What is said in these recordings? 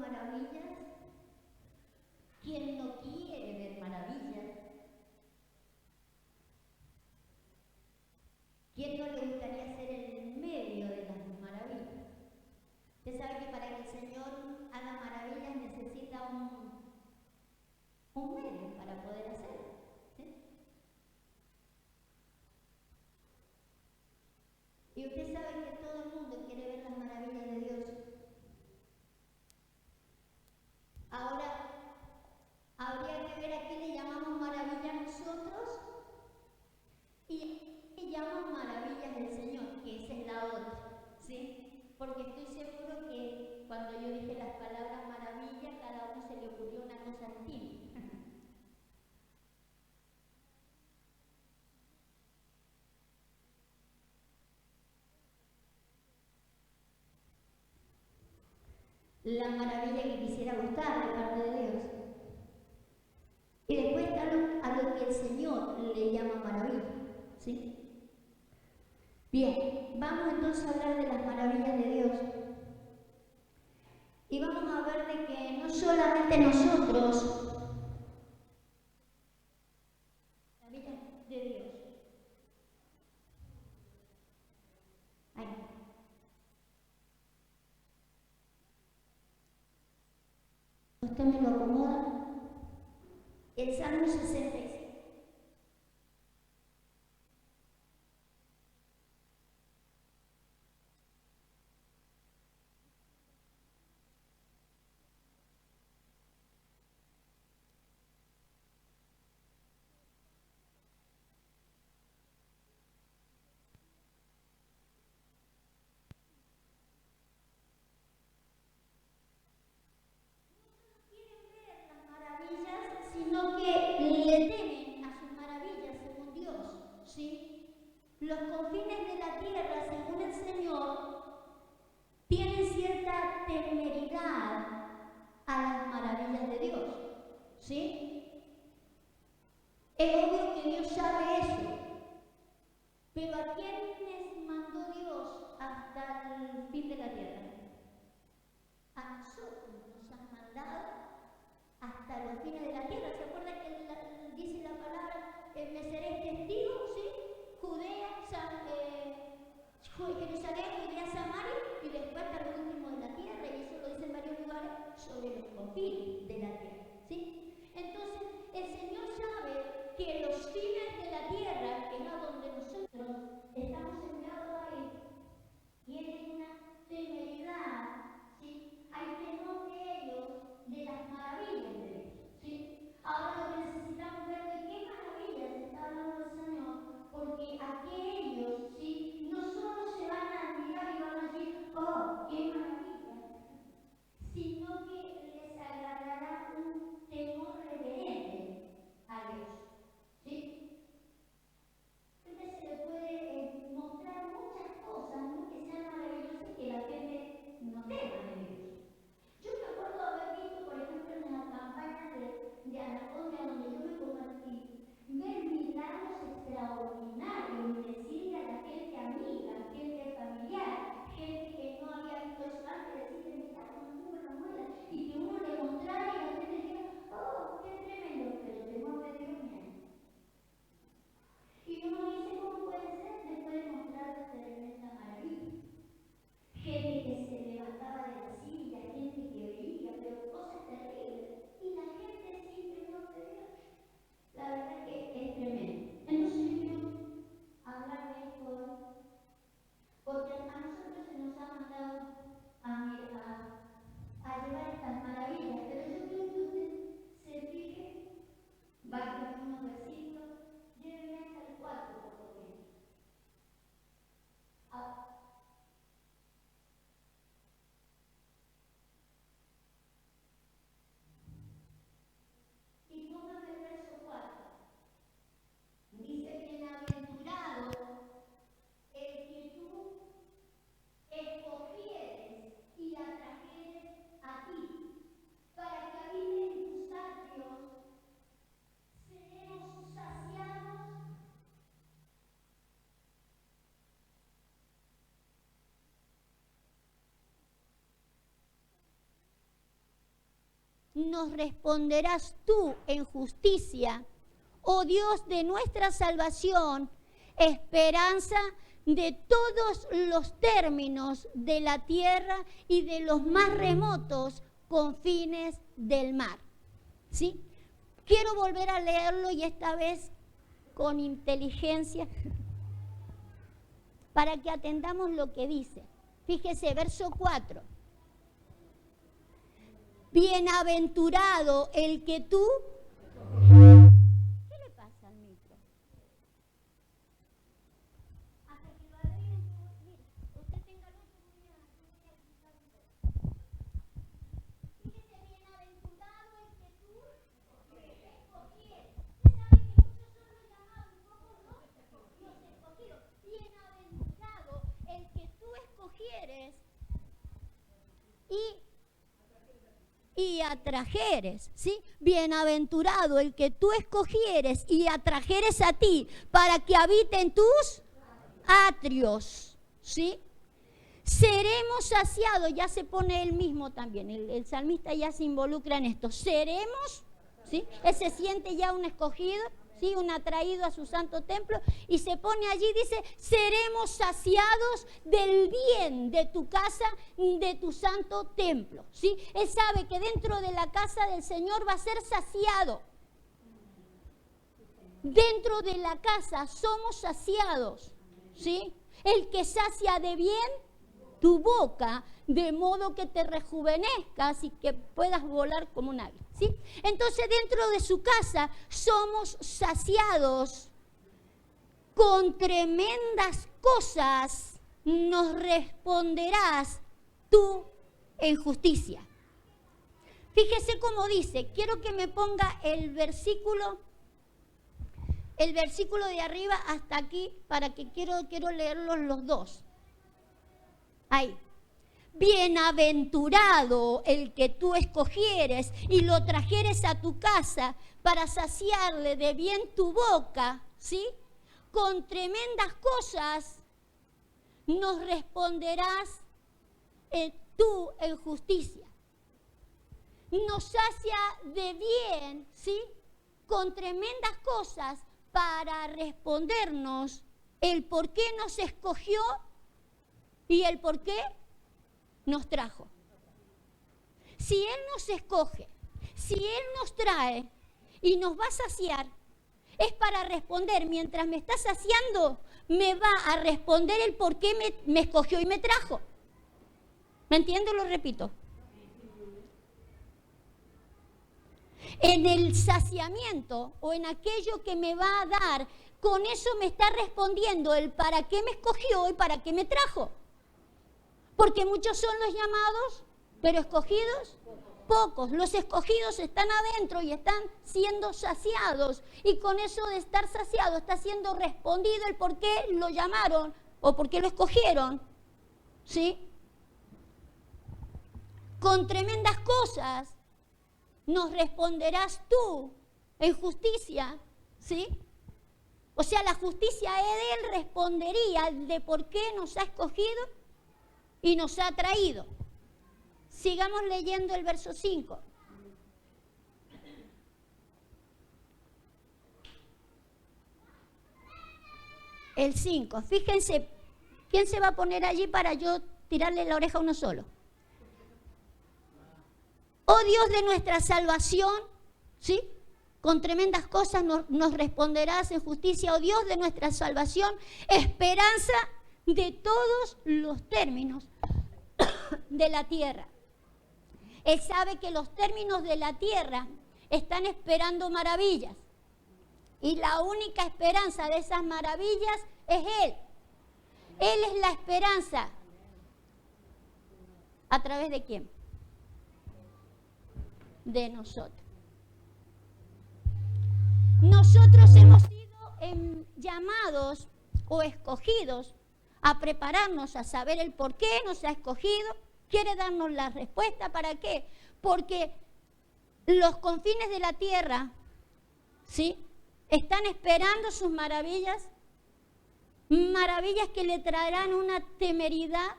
maravillas? ¿Quién no quiere ver maravillas? ¿Quién no le gustaría ser en medio de las maravillas? Usted sabe que para que el Señor haga maravillas necesita un medio para poder hacerlo, ¿sí? Y usted sabe que todo el mundo quiere ver las maravillas de Dios. Ahora, habría que ver a qué le llamamos maravilla nosotros y a qué le llamamos maravillas del Señor, que esa es la otra, ¿sí? Porque estoy seguro que cuando yo dije las palabras maravilla, cada uno se le ocurrió una cosa distinta. La maravilla que quisiera gustar de parte de Dios. Y después está a lo que el Señor le llama maravilla, ¿sí? Bien, vamos entonces a hablar de las maravillas de Dios. Y vamos a ver de que no solamente nosotros, maravillas de Dios. Ahí. Usted me lo acomoda. El Salmo 66. Sino que le temen a sus maravillas según Dios, ¿sí? Los confines de la tierra, según el Señor, tienen cierta temeridad a las maravillas de Dios, ¿sí? Es obvio que Dios sabe eso, pero ¿a quiénes mandó Dios hasta el fin de la tierra? A nosotros nos han mandado hasta los fines de la tierra. ¿Se acuerdan que dice la palabra, me seréis testigos, ¿sí? Judea, Jerusalén, Judea, Samaria, y después hasta lo último de la tierra, y eso lo dice en varios lugares, sobre los confines de la tierra, ¿sí? Entonces, el Señor sabe que los fines de la tierra, que es a donde nosotros estamos enviados a ir, tienen una temeridad, ¿sí? Hay temor de ellos de las maravillas de Dios, ¿sí? Ahora lo que necesitamos ver de qué maravillas está nos responderás tú en justicia, oh Dios de nuestra salvación, esperanza de todos los términos de la tierra y de los más remotos confines del mar. ¿Sí? Quiero volver a leerlo y esta vez con inteligencia para que atendamos lo que dice. Fíjese, verso 4. Bienaventurado el que tú... ¿Qué le pasa al micro? Hasta que lo arreglen, mire, usted tenga luz, fíjese, bienaventurado el que tú escogieres. Usted sabe que muchos son los llamados, pocos los escogidos. Bienaventurado el que tú escogieres y atrajeres, ¿sí? Bienaventurado el que tú escogieres y atrajeres a ti para que habite en tus atrios, ¿sí? Seremos saciados, ya se pone él mismo también, el salmista ya se involucra en esto. Seremos, ¿sí? Él se siente ya un escogido, ¿sí? Un atraído a su santo templo y se pone allí, dice, seremos saciados del bien de tu casa, de tu santo templo, ¿sí? Él sabe que dentro de la casa del Señor va a ser saciado. Dentro de la casa somos saciados, ¿sí? El que sacia de bien tu boca, de modo que te rejuvenezcas y que puedas volar como un águila, ¿sí? Entonces dentro de su casa somos saciados con tremendas cosas, nos responderás tú en justicia. Fíjese cómo dice, quiero que me ponga el versículo de arriba hasta aquí, para que quiero leerlos los dos. Ahí. Bienaventurado el que tú escogieres y lo trajeres a tu casa para saciarle de bien tu boca, ¿sí? Con tremendas cosas nos responderás tú en justicia. Nos sacia de bien, ¿sí? Con tremendas cosas para respondernos el por qué nos escogió y el por qué nos trajo. Si Él nos escoge, si Él nos trae y nos va a saciar, es para responder. Mientras me está saciando, me va a responder el por qué me escogió y me trajo. ¿Me entiende? Lo repito. En el saciamiento o en aquello que me va a dar, con eso me está respondiendo el para qué me escogió y para qué me trajo. Porque muchos son los llamados, pero escogidos, pocos. Los escogidos están adentro y están siendo saciados. Y con eso de estar saciado está siendo respondido el por qué lo llamaron o por qué lo escogieron. ¿Sí? Con tremendas cosas nos responderás tú en justicia. ¿Sí? O sea, la justicia de Él respondería de por qué nos ha escogido y nos ha traído. Sigamos leyendo el verso 5. El 5. Fíjense, ¿quién se va a poner allí para yo tirarle la oreja a uno solo? Oh Dios de nuestra salvación, ¿sí? Con tremendas cosas nos responderás en justicia, oh Dios de nuestra salvación, esperanza de todos los términos de la tierra. Él sabe que los términos de la tierra están esperando maravillas. Y la única esperanza de esas maravillas es Él. Él es la esperanza. ¿A través de quién? De nosotros. Nosotros hemos sido llamados o escogidos a prepararnos, a saber el por qué nos ha escogido. Quiere darnos la respuesta. ¿Para qué? Porque los confines de la tierra, ¿sí?, están esperando sus maravillas, maravillas que le traerán una temeridad.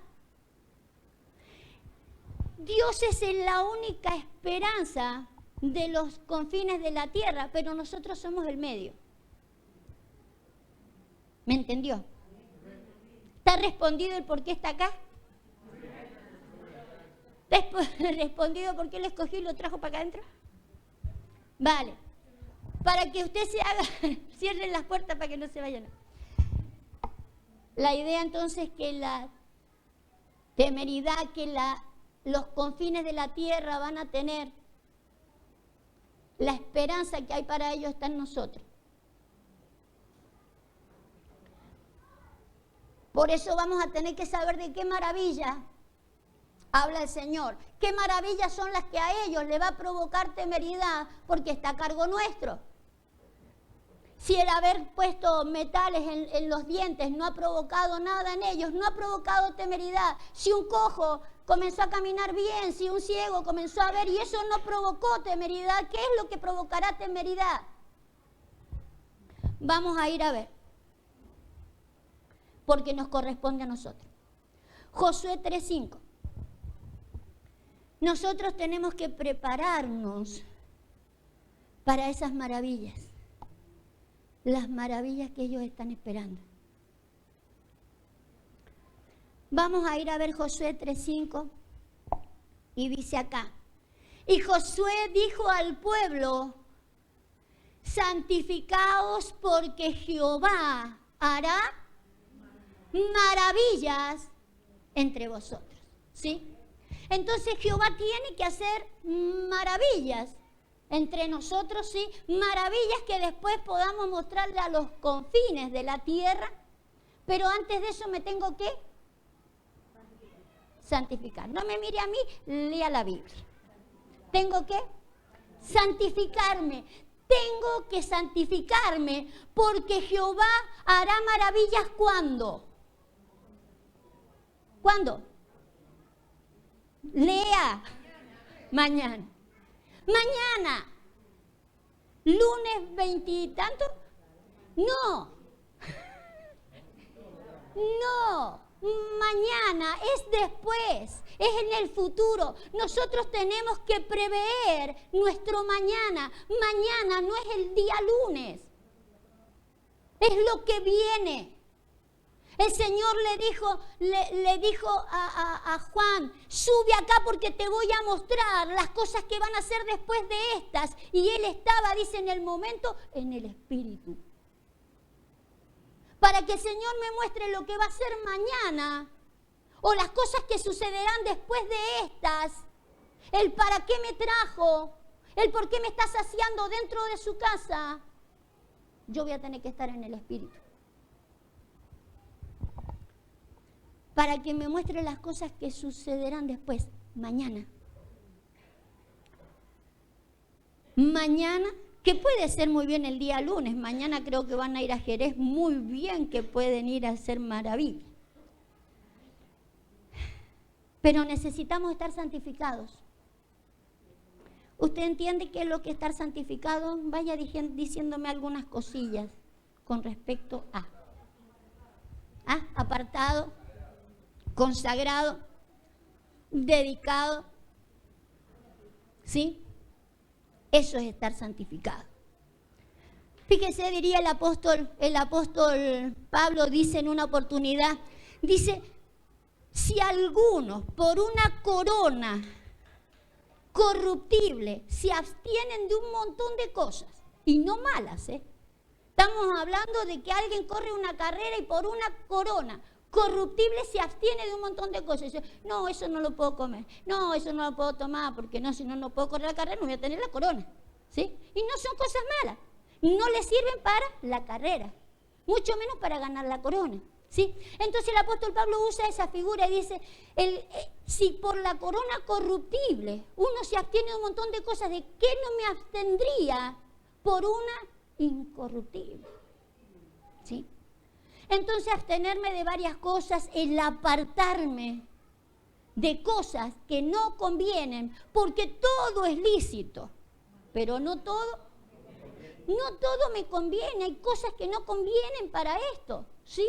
Dios es la única esperanza de los confines de la tierra, pero nosotros somos el medio. ¿Me entendió? ¿Está respondido el por qué está acá? ¿Respondido por qué lo escogió y lo trajo para acá adentro? Vale. Para que usted se haga, cierren las puertas para que no se vayan. La idea entonces es que la temeridad que los confines de la tierra van a tener, la esperanza que hay para ellos está en nosotros. Por eso vamos a tener que saber de qué maravilla habla el Señor. Qué maravillas son las que a ellos le va a provocar temeridad porque está a cargo nuestro. Si el haber puesto metales en los dientes no ha provocado nada en ellos, no ha provocado temeridad. Si un cojo comenzó a caminar bien, si un ciego comenzó a ver y eso no provocó temeridad, ¿qué es lo que provocará temeridad? Vamos a ir a ver, porque nos corresponde a nosotros. Josué 3:5. Nosotros tenemos que prepararnos para esas maravillas. Las maravillas que ellos están esperando. Vamos a ir a ver Josué 3:5 y dice acá: y Josué dijo al pueblo: santificaos porque Jehová hará maravillas entre vosotros. ¿Sí? Entonces Jehová tiene que hacer maravillas entre nosotros, sí, maravillas que después podamos mostrarle a los confines de la tierra, pero antes de eso me tengo que santificar. No me mire a mí, lea la Biblia. Tengo que santificarme, tengo que santificarme, porque Jehová hará maravillas ¿cuándo? ¿Cuándo? Lea, mañana. Mañana, lunes 20 y tanto, no, mañana es después, es en el futuro. Nosotros tenemos que prever nuestro mañana. Mañana no es el día lunes, es lo que viene. El Señor le dijo a Juan: sube acá porque te voy a mostrar las cosas que van a hacer después de estas. Y él estaba, dice, en el momento, en el Espíritu. Para que el Señor me muestre lo que va a ser mañana, o las cosas que sucederán después de estas, el para qué me trajo, el por qué me está saciando dentro de su casa, yo voy a tener que estar en el Espíritu. Para que me muestre las cosas que sucederán después, mañana. Mañana, que puede ser muy bien el día lunes, mañana creo que van a ir a Jerez, muy bien que pueden ir a hacer maravillas. Pero necesitamos estar santificados. ¿Usted entiende qué es lo que es estar santificado? Vaya diciéndome algunas cosillas con respecto a. Apartado, consagrado, dedicado, ¿sí? Eso es estar santificado. Fíjese, diría el apóstol Pablo, dice en una oportunidad, dice: si algunos por una corona corruptible se abstienen de un montón de cosas, y no malas, estamos hablando de que alguien corre una carrera y por una corona corruptible se abstiene de un montón de cosas. Dice: no, eso no lo puedo comer, no, eso no lo puedo tomar, porque no, si no puedo correr la carrera, no voy a tener la corona, ¿sí? Y no son cosas malas, no le sirven para la carrera, mucho menos para ganar la corona, ¿sí? Entonces el apóstol Pablo usa esa figura y dice: si por la corona corruptible uno se abstiene de un montón de cosas, ¿de qué no me abstendría por una incorruptible? ¿Sí? Entonces, abstenerme de varias cosas, el apartarme de cosas que no convienen, porque todo es lícito, pero no todo me conviene, hay cosas que no convienen para esto, ¿sí?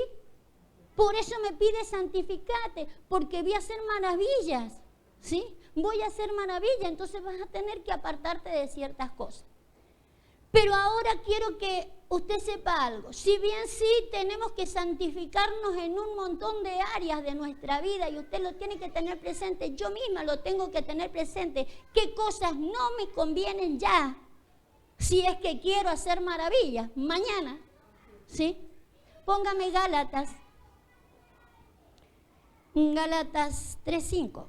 Por eso me pide santificate, porque voy a hacer maravillas, ¿sí? voy a hacer maravilla, entonces vas a tener que apartarte de ciertas cosas. Pero ahora quiero que usted sepa algo. Si bien sí tenemos que santificarnos en un montón de áreas de nuestra vida y usted lo tiene que tener presente, yo misma lo tengo que tener presente, qué cosas no me convienen ya, si es que quiero hacer maravillas mañana, ¿sí? Póngame Gálatas 3:5.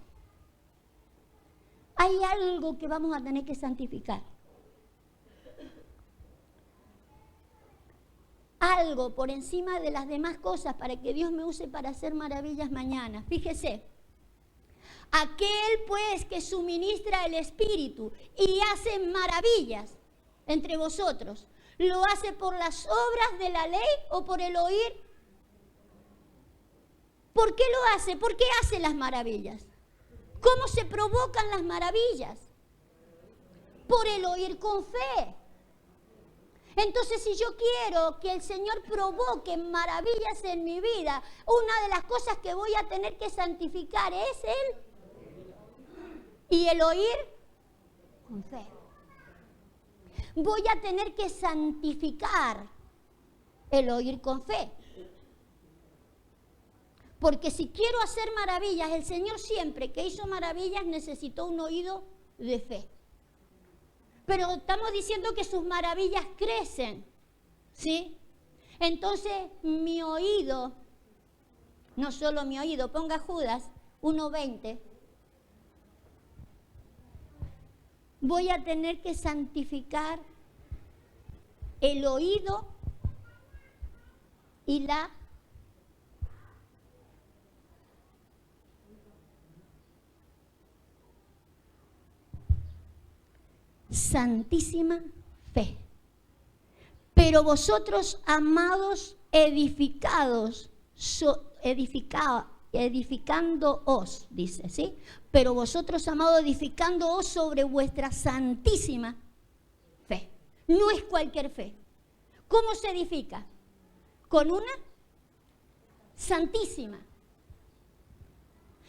Hay algo que vamos a tener que santificar. Algo por encima de las demás cosas para que Dios me use para hacer maravillas mañana. Fíjese, aquel pues que suministra el Espíritu y hace maravillas entre vosotros, ¿lo hace por las obras de la ley o por el oír? ¿Por qué lo hace? ¿Por qué hace las maravillas? ¿Cómo se provocan las maravillas? Por el oír con fe. Entonces, si yo quiero que el Señor provoque maravillas en mi vida, una de las cosas que voy a tener que santificar es Él. Y el oír con fe. Voy a tener que santificar el oír con fe. Porque si quiero hacer maravillas, el Señor siempre que hizo maravillas necesitó un oído de fe. Pero estamos diciendo que sus maravillas crecen, ¿sí? Entonces, mi oído, no solo mi oído, ponga Judas 1:20, voy a tener que santificar el oído y la santísima fe. Pero vosotros, amados, edificándoos, dice, ¿sí? Pero vosotros, amados, edificándoos sobre vuestra santísima fe. No es cualquier fe. ¿Cómo se edifica? Con una santísima.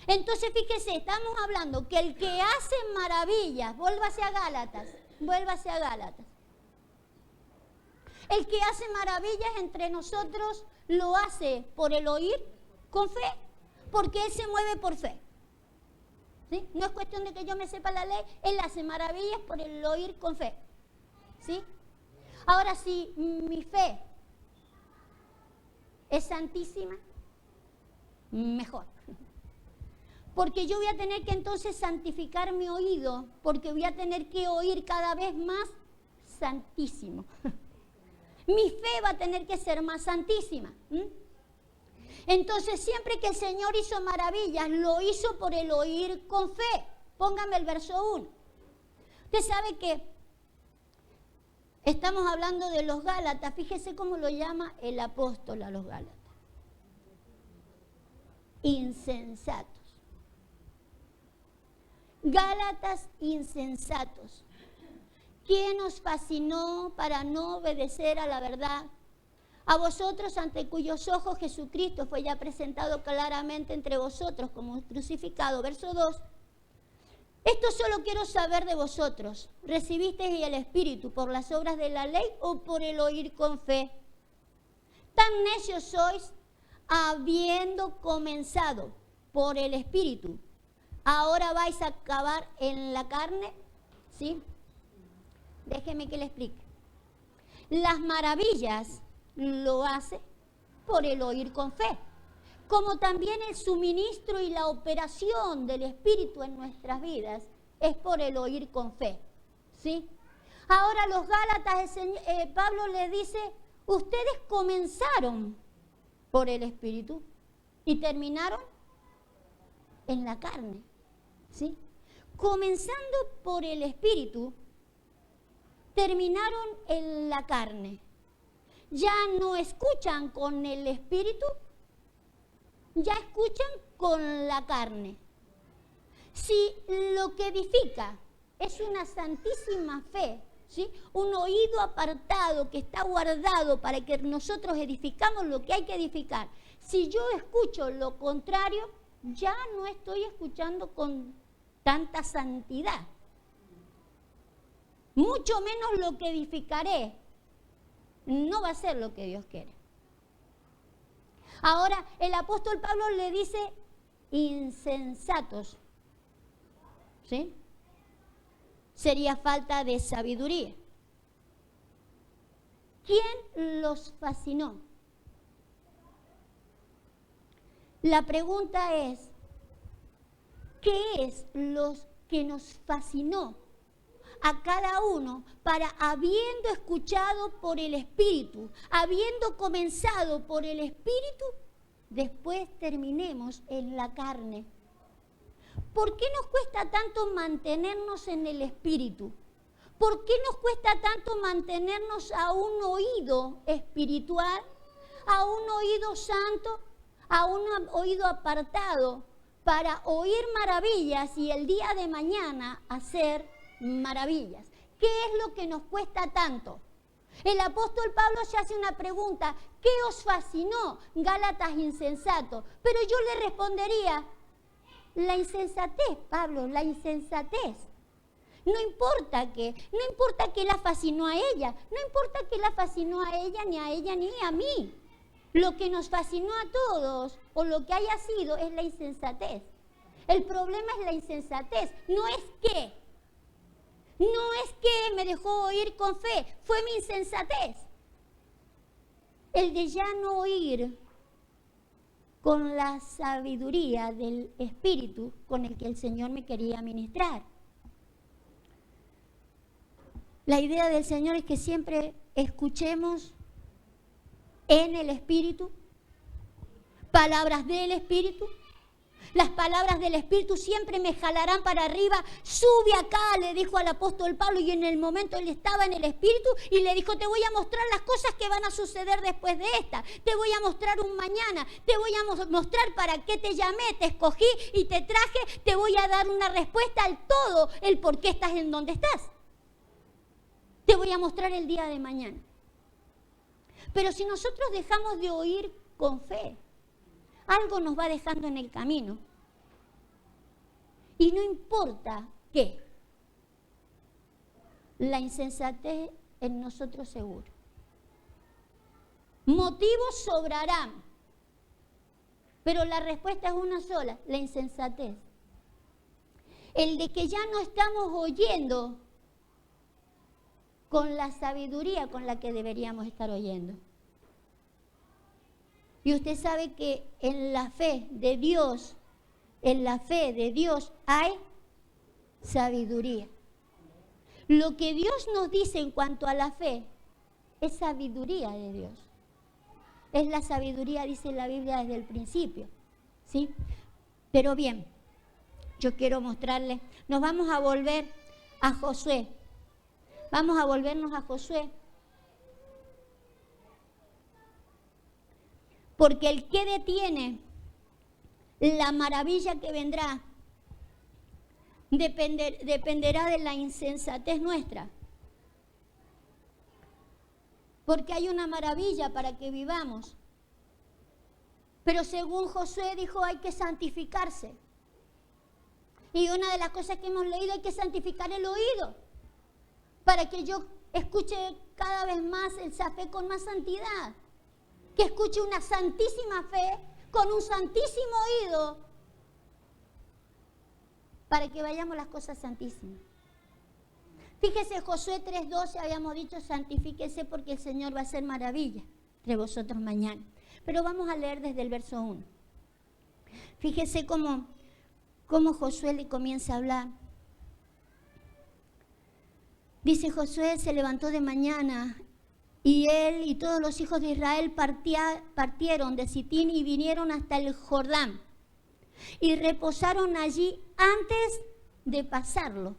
Entonces, fíjese, estamos hablando que el que hace maravillas, vuélvase a Gálatas. El que hace maravillas entre nosotros lo hace por el oír con fe, porque Él se mueve por fe. ¿Sí? No es cuestión de que yo me sepa la ley, Él hace maravillas por el oír con fe. ¿Sí? Ahora, si mi fe es santísima, mejor. Porque yo voy a tener que entonces santificar mi oído, porque voy a tener que oír cada vez más santísimo. Mi fe va a tener que ser más santísima. Entonces, siempre que el Señor hizo maravillas, lo hizo por el oír con fe. Póngame el verso 1. Usted sabe que estamos hablando de los Gálatas. Fíjese cómo lo llama el apóstol a los Gálatas. Insensatos. Gálatas insensatos. ¿Quién os fascinó para no obedecer a la verdad? A vosotros, ante cuyos ojos Jesucristo fue ya presentado claramente entre vosotros como crucificado. Verso 2. Esto solo quiero saber de vosotros. ¿Recibisteis el Espíritu por las obras de la ley o por el oír con fe? Tan necios sois, habiendo comenzado por el Espíritu, ¿ahora vais a acabar en la carne? ¿Sí? Déjeme que le explique. Las maravillas lo hace por el oír con fe, como también el suministro y la operación del Espíritu en nuestras vidas es por el oír con fe. ¿Sí? Ahora los Gálatas, Pablo les dice, ustedes comenzaron por el Espíritu y terminaron en la carne. ¿Sí? Comenzando por el Espíritu, terminaron en la carne. Ya no escuchan con el Espíritu, ya escuchan con la carne. Si lo que edifica es una santísima fe, ¿sí? Un oído apartado que está guardado para que nosotros edificamos lo que hay que edificar. Si yo escucho lo contrario, ya no estoy escuchando con tanta santidad. Mucho menos lo que edificaré no va a ser lo que Dios quiere. Ahora, el apóstol Pablo le dice insensatos. ¿Sí? Sería falta de sabiduría. ¿Quién los fascinó? La pregunta es, ¿qué es lo que nos fascinó a cada uno para, habiendo escuchado por el Espíritu, habiendo comenzado por el Espíritu, después terminemos en la carne? ¿Por qué nos cuesta tanto mantenernos en el Espíritu? ¿Por qué nos cuesta tanto mantenernos a un oído espiritual, a un oído santo, a un oído apartado para oír maravillas y el día de mañana hacer maravillas? ¿Qué es lo que nos cuesta tanto? El apóstol Pablo se hace una pregunta: ¿qué os fascinó, Gálatas insensatos? Pero yo le respondería: la insensatez, Pablo, la insensatez. No importa que la fascinó a ella, no importa que la fascinó a ella, ni a mí. Lo que nos fascinó a todos, o lo que haya sido, es la insensatez. El problema es la insensatez, no es que me dejó oír con fe, fue mi insensatez. El de ya no oír con la sabiduría del Espíritu con el que el Señor me quería ministrar. La idea del Señor es que siempre escuchemos en el Espíritu, palabras del Espíritu. Las palabras del Espíritu siempre me jalarán para arriba. Sube acá, le dijo al apóstol Pablo, y en el momento él estaba en el Espíritu y le dijo: te voy a mostrar las cosas que van a suceder después de esta. Te voy a mostrar un mañana, te voy a mostrar para qué te llamé, te escogí y te traje. Te voy a dar una respuesta al todo, el por qué estás en donde estás. Te voy a mostrar el día de mañana. Pero si nosotros dejamos de oír con fe, algo nos va dejando en el camino. Y no importa qué, la insensatez en nosotros seguro. Motivos sobrarán, pero la respuesta es una sola: la insensatez. El de que ya no estamos oyendo con la sabiduría con la que deberíamos estar oyendo. Y usted sabe que en la fe de Dios, hay sabiduría. Lo que Dios nos dice en cuanto a la fe es sabiduría de Dios. Es la sabiduría, dice la Biblia, desde el principio. ¿Sí? Pero bien, yo quiero mostrarles, nos vamos a volver a Josué. Vamos a volvernos a Josué. Porque el que detiene la maravilla que vendrá dependerá de la insensatez nuestra. Porque hay una maravilla para que vivamos. Pero según Josué dijo, hay que santificarse. Y una de las cosas que hemos leído, hay que santificar el oído, para que yo escuche cada vez más esa fe con más santidad. Que escuche una santísima fe con un santísimo oído, para que vayamos las cosas santísimas. Fíjese, Josué 3:12 habíamos dicho: santifíquese porque el Señor va a hacer maravilla entre vosotros mañana. Pero vamos a leer desde el verso 1. Fíjese cómo Josué le comienza a hablar. Dice: Josué se levantó de mañana, y él y todos los hijos de Israel partieron de Sitín y vinieron hasta el Jordán, y reposaron allí antes de pasarlo.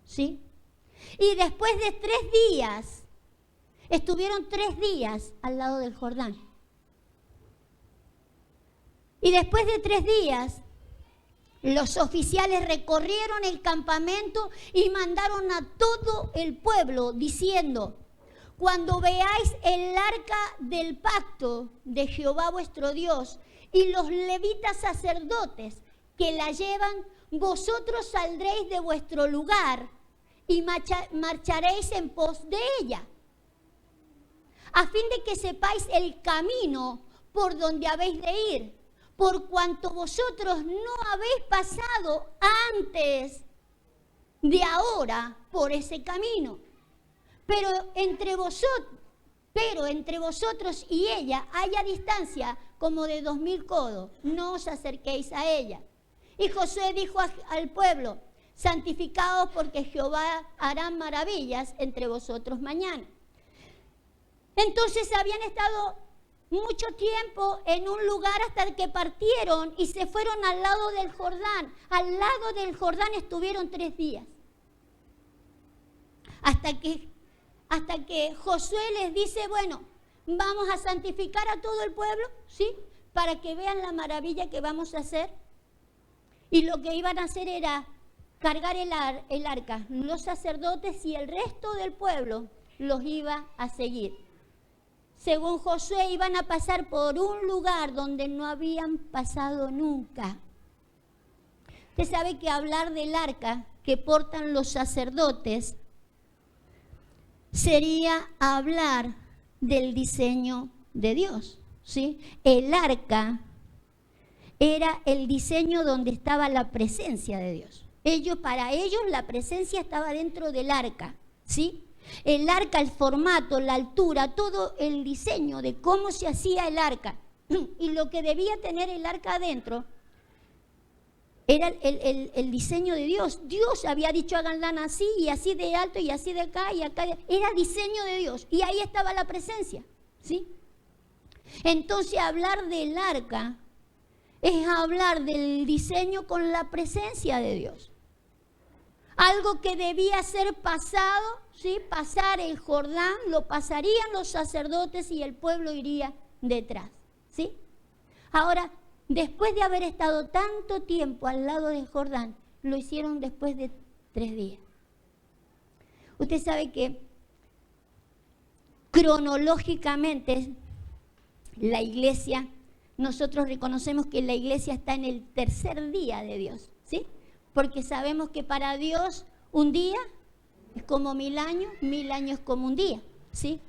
¿Sí? Y después de 3 días, estuvieron 3 días al lado del Jordán. Y después de 3 días, los oficiales recorrieron el campamento y mandaron a todo el pueblo diciendo: cuando veáis el arca del pacto de Jehová vuestro Dios y los levitas sacerdotes que la llevan, vosotros saldréis de vuestro lugar y marcharéis en pos de ella, a fin de que sepáis el camino por donde habéis de ir, por cuanto vosotros no habéis pasado antes de ahora por ese camino. Pero entre vosotros y ella haya distancia como de 2000 codos, no os acerquéis a ella. Y Josué dijo al pueblo: santificaos, porque Jehová hará maravillas entre vosotros mañana. Entonces habían estado mucho tiempo en un lugar hasta que partieron y se fueron al lado del Jordán. Al lado del Jordán estuvieron 3 días. Hasta que Josué les dice: bueno, vamos a santificar a todo el pueblo, ¿sí? Para que vean la maravilla que vamos a hacer. Y lo que iban a hacer era cargar el arca. Los sacerdotes y el resto del pueblo los iba a seguir. Según Josué, iban a pasar por un lugar donde no habían pasado nunca. Usted sabe que hablar del arca que portan los sacerdotes sería hablar del diseño de Dios, ¿sí? El arca era el diseño donde estaba la presencia de Dios. Para ellos la presencia estaba dentro del arca, ¿sí? El arca, el formato, la altura, todo el diseño de cómo se hacía el arca y lo que debía tener el arca adentro era el diseño de Dios. Dios había dicho: háganla así y así de alto y así de acá y acá. Era diseño de Dios y ahí estaba la presencia, ¿sí? Entonces hablar del arca es hablar del diseño con la presencia de Dios. Algo que debía ser pasado, ¿sí? Pasar el Jordán, lo pasarían los sacerdotes y el pueblo iría detrás, ¿sí? Ahora, después de haber estado tanto tiempo al lado del Jordán, lo hicieron después de 3 días. Usted sabe que cronológicamente la iglesia, nosotros reconocemos que la iglesia está en el 3er día de Dios, ¿sí? Porque sabemos que para Dios un día es como 1000 años, 1000 años como un día, ¿sí?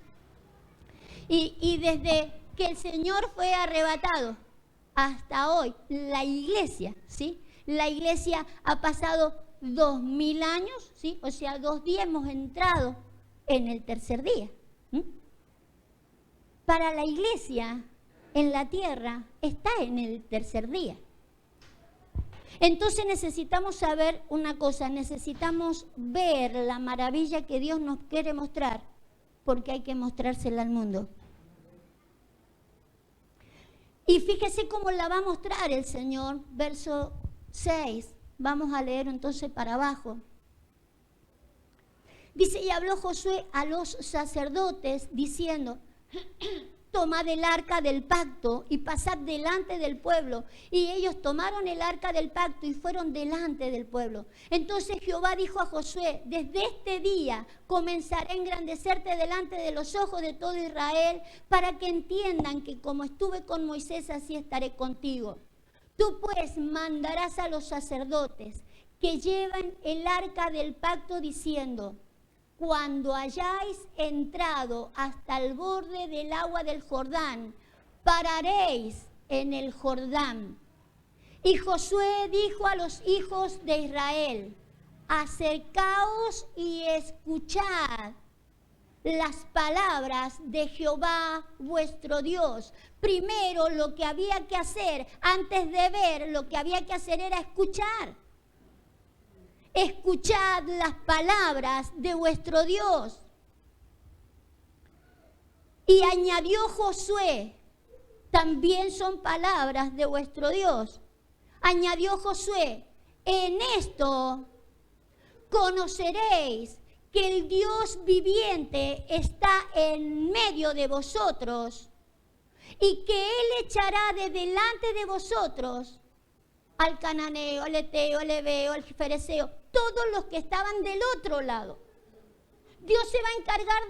Y desde que el Señor fue arrebatado hasta hoy, la iglesia, ¿sí? La iglesia ha pasado 2000 años, ¿sí? O sea, 2 días hemos entrado en el 3er día. Para la iglesia en la tierra está en el 3er día. Entonces necesitamos saber una cosa, necesitamos ver la maravilla que Dios nos quiere mostrar, porque hay que mostrársela al mundo. Y fíjese cómo la va a mostrar el Señor, verso 6. Vamos a leer entonces para abajo. Dice: y habló Josué a los sacerdotes diciendo: tomad el arca del pacto y pasad delante del pueblo. Y ellos tomaron el arca del pacto y fueron delante del pueblo. Entonces Jehová dijo a Josué: desde este día comenzaré a engrandecerte delante de los ojos de todo Israel, para que entiendan que como estuve con Moisés, así estaré contigo. Tú pues mandarás a los sacerdotes que lleven el arca del pacto diciendo: cuando hayáis entrado hasta el borde del agua del Jordán, pararéis en el Jordán. Y Josué dijo a los hijos de Israel: acercaos y escuchad las palabras de Jehová vuestro Dios. Primero lo que había que hacer, antes de ver, lo que había que hacer era escuchar. Escuchad las palabras de vuestro Dios. Y añadió Josué: también son palabras de vuestro Dios. Añadió Josué: en esto conoceréis que el Dios viviente está en medio de vosotros y que Él echará de delante de vosotros al cananeo, al eteo, al heveo, al fereceo, todos los que estaban del otro lado. Dios se va a encargar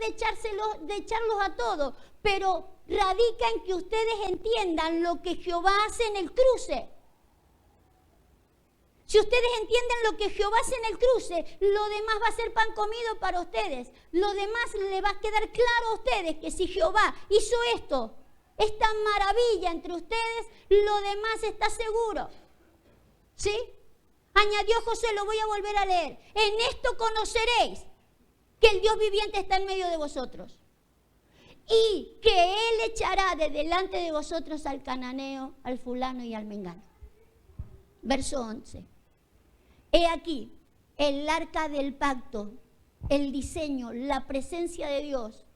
de echarlos a todos, pero radica en que ustedes entiendan lo que Jehová hace en el cruce. Si ustedes entienden lo que Jehová hace en el cruce, lo demás va a ser pan comido para ustedes. Lo demás le va a quedar claro a ustedes que si Jehová hizo esto, esta maravilla entre ustedes, lo demás está seguro. ¿Sí? Añadió José, lo voy a volver a leer. En esto conoceréis que el Dios viviente está en medio de vosotros. Y que Él echará de delante de vosotros al cananeo, al fulano y al mengano. Verso 11. He aquí el arca del pacto, el diseño, la presencia de Dios.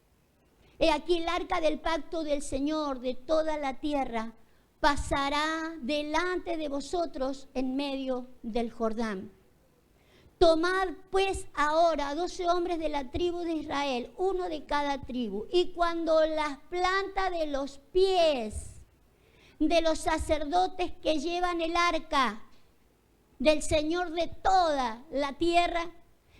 He aquí el arca del pacto del Señor de toda la tierra pasará delante de vosotros en medio del Jordán. Tomad pues ahora 12 hombres de la tribu de Israel, uno de cada tribu, y cuando las plantas de los pies de los sacerdotes que llevan el arca del Señor de toda la tierra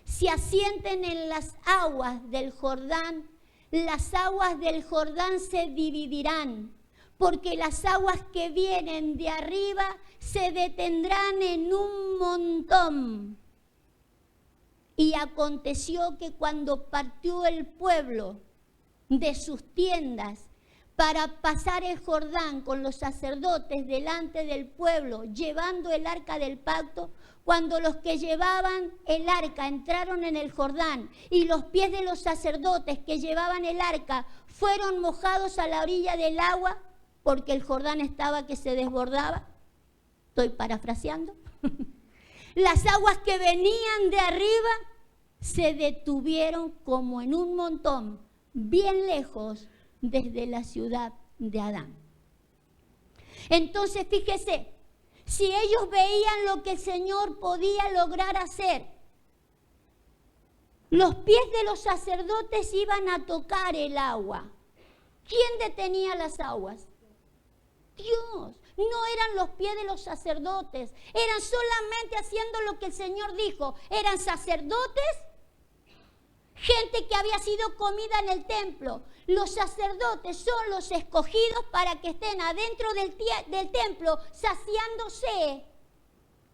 se asienten en las aguas del Jordán, las aguas del Jordán se dividirán, porque las aguas que vienen de arriba se detendrán en un montón. Y aconteció que cuando partió el pueblo de sus tiendas para pasar el Jordán con los sacerdotes delante del pueblo, llevando el arca del pacto, cuando los que llevaban el arca entraron en el Jordán y los pies de los sacerdotes que llevaban el arca fueron mojados a la orilla del agua, porque el Jordán estaba que se desbordaba, estoy parafraseando, las aguas que venían de arriba se detuvieron como en un montón, bien lejos desde la ciudad de Adán. Entonces, fíjese, si ellos veían lo que el Señor podía lograr hacer, los pies de los sacerdotes iban a tocar el agua. ¿Quién detenía las aguas? Dios. No eran los pies de los sacerdotes, eran solamente haciendo lo que el Señor dijo. Eran sacerdotes, gente que había sido comida en el templo. Los sacerdotes son los escogidos para que estén adentro del templo saciándose,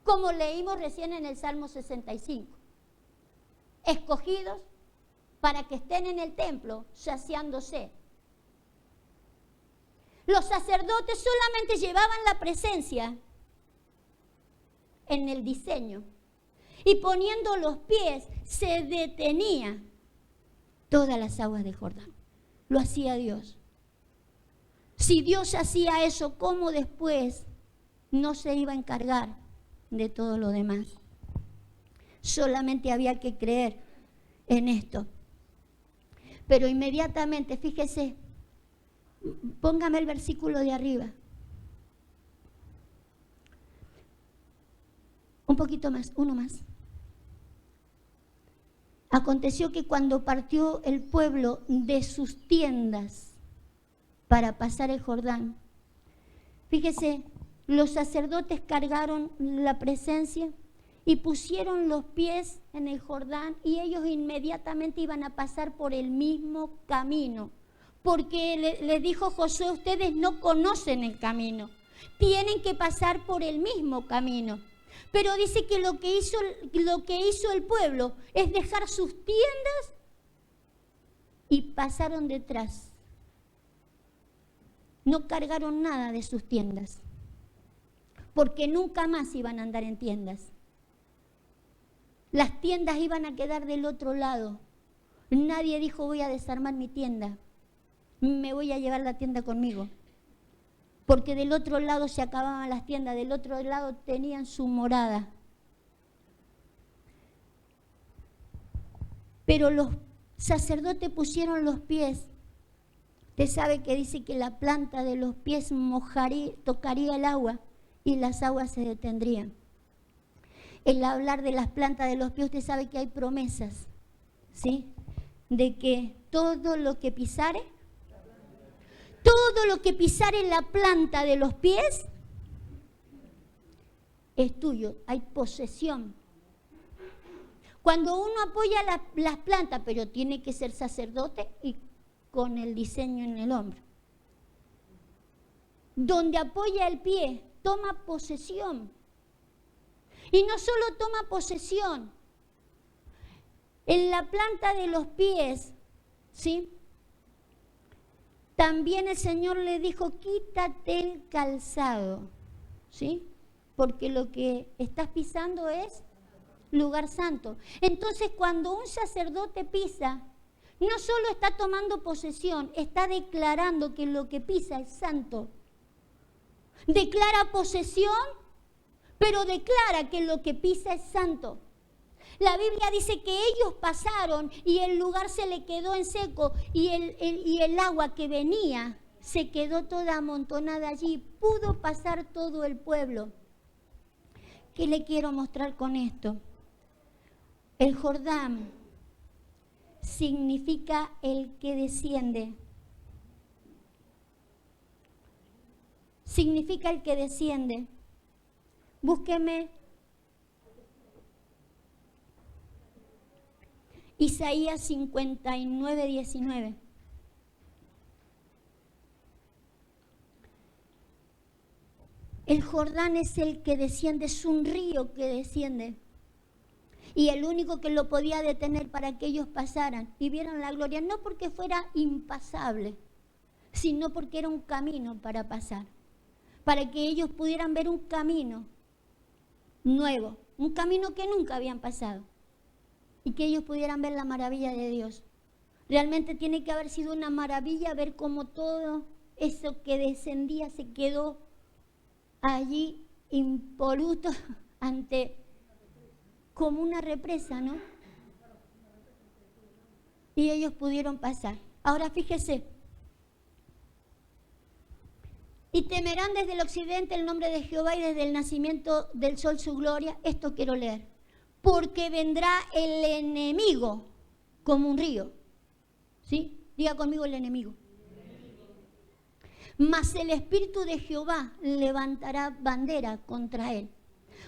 como leímos recién en el Salmo 65. Escogidos para que estén en el templo saciándose. Los sacerdotes solamente llevaban la presencia en el diseño y poniendo los pies se detenía todas las aguas del Jordán. Lo hacía Dios. Si Dios hacía eso, ¿cómo después no se iba a encargar de todo lo demás? Solamente había que creer en esto. Pero inmediatamente, fíjese, póngame el versículo de arriba. Un poquito más, uno más. Aconteció que cuando partió el pueblo de sus tiendas para pasar el Jordán, fíjese, los sacerdotes cargaron la presencia y pusieron los pies en el Jordán y ellos inmediatamente iban a pasar por el mismo camino. Porque les dijo Josué, ustedes no conocen el camino, tienen que pasar por el mismo camino. Pero dice que lo que hizo el pueblo es dejar sus tiendas y pasaron detrás. No cargaron nada de sus tiendas, porque nunca más iban a andar en tiendas. Las tiendas iban a quedar del otro lado. Nadie dijo, voy a desarmar mi tienda, me voy a llevar la tienda conmigo. Porque del otro lado se acababan las tiendas, del otro lado tenían su morada. Pero los sacerdotes pusieron los pies. Usted sabe que dice que la planta de los pies tocaría el agua y las aguas se detendrían. El hablar de las plantas de los pies, usted sabe que hay promesas, ¿sí? De que todo lo que pisare en la planta de los pies es tuyo, hay posesión. Cuando uno apoya las plantas, pero tiene que ser sacerdote y con el diseño en el hombro. Donde apoya el pie, toma posesión. Y no solo toma posesión, en la planta de los pies, ¿sí? También el Señor le dijo, quítate el calzado, ¿sí? Porque lo que estás pisando es lugar santo. Entonces, cuando un sacerdote pisa, no solo está tomando posesión, está declarando que lo que pisa es santo. Declara posesión, pero declara que lo que pisa es santo. La Biblia dice que ellos pasaron y el lugar se le quedó en seco y el agua que venía se quedó toda amontonada allí. Pudo pasar todo el pueblo. ¿Qué le quiero mostrar con esto? El Jordán significa el que desciende. Significa el que desciende. Búsqueme Isaías 59, 19. El Jordán es el que desciende, es un río que desciende. Y el único que lo podía detener para que ellos pasaran y vieran la gloria, no porque fuera impasable, sino porque era un camino para pasar. Para que ellos pudieran ver un camino nuevo, un camino que nunca habían pasado. Y que ellos pudieran ver la maravilla de Dios. Realmente tiene que haber sido una maravilla ver cómo todo eso que descendía se quedó allí impoluto ante como una represa, ¿no? Y ellos pudieron pasar. Ahora fíjese. Y temerán desde el occidente el nombre de Jehová y desde el nacimiento del sol su gloria. Esto quiero leer. Porque vendrá el enemigo como un río. ¿Sí? Diga conmigo el enemigo. Mas el Espíritu de Jehová levantará bandera contra él.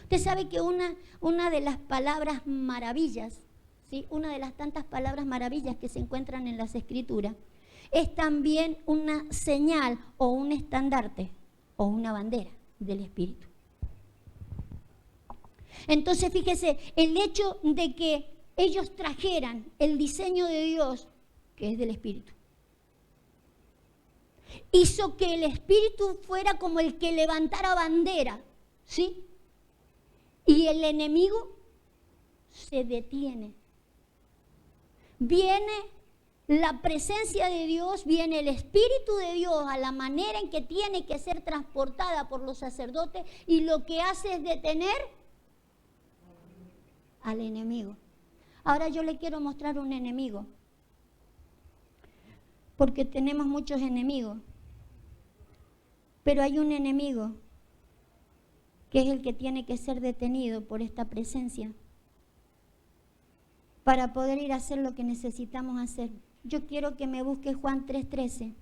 Usted sabe que una de las palabras maravillas, ¿sí? Una de las tantas palabras maravillas que se encuentran en las Escrituras, es también una señal o un estandarte o una bandera del Espíritu. Entonces, fíjese, el hecho de que ellos trajeran el diseño de Dios, que es del Espíritu, hizo que el Espíritu fuera como el que levantara bandera, ¿sí? Y el enemigo se detiene. Viene la presencia de Dios, viene el Espíritu de Dios a la manera en que tiene que ser transportada por los sacerdotes y lo que hace es detener al enemigo. Ahora yo le quiero mostrar un enemigo, porque tenemos muchos enemigos, pero hay un enemigo que es el que tiene que ser detenido por esta presencia para poder ir a hacer lo que necesitamos hacer. Yo quiero que me busque Juan 3:13.